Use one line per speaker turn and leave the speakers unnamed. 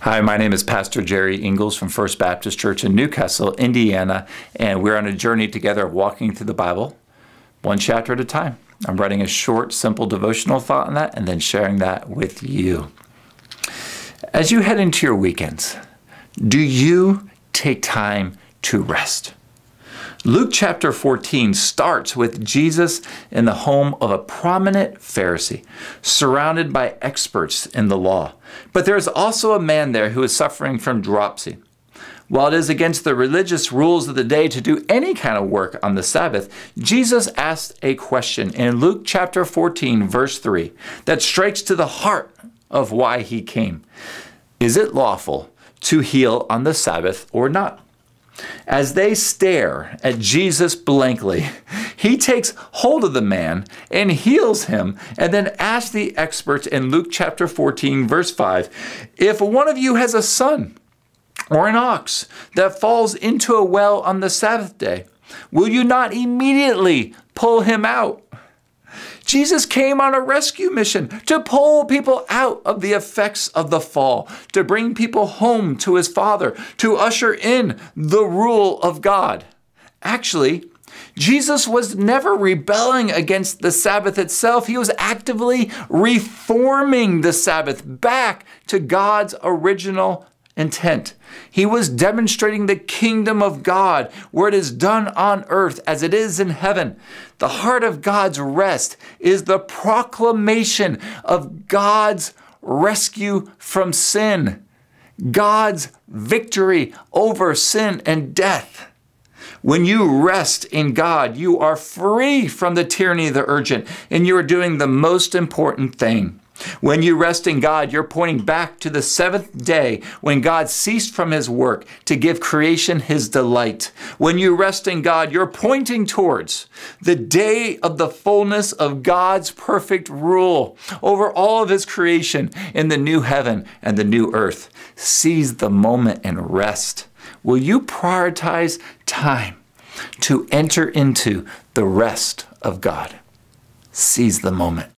Hi, my name is Pastor Jerry Ingalls from First Baptist Church in Newcastle, Indiana, and we're on a journey together of walking through the Bible, one chapter at a time. I'm writing a short, simple devotional thought on that and then sharing that with you. As you head into your weekends, do you take time to rest? Luke chapter 14 starts with Jesus in the home of a prominent Pharisee, surrounded by experts in the law. But there is also a man there who is suffering from dropsy. While it is against the religious rules of the day to do any kind of work on the Sabbath, Jesus asked a question in Luke chapter 14, verse 3, that strikes to the heart of why he came. Is it lawful to heal on the Sabbath or not? As they stare at Jesus blankly, he takes hold of the man and heals him, and then asks the experts in Luke chapter 14, verse 5, if one of you has a son or an ox that falls into a well on the Sabbath day, will you not immediately pull him out? Jesus came on a rescue mission to pull people out of the effects of the fall, to bring people home to his Father, to usher in the rule of God. Actually, Jesus was never rebelling against the Sabbath itself. He was actively reforming the Sabbath back to God's original intent. He was demonstrating the kingdom of God where it is done on earth as it is in heaven. The heart of God's rest is the proclamation of God's rescue from sin, God's victory over sin and death. When you rest in God, you are free from the tyranny of the urgent, and you are doing the most important thing. When you rest in God, you're pointing back to the seventh day when God ceased from his work to give creation his delight. When you rest in God, you're pointing towards the day of the fullness of God's perfect rule over all of his creation in the new heaven and the new earth. Seize the moment and rest. Will you prioritize time to enter into the rest of God? Seize the moment.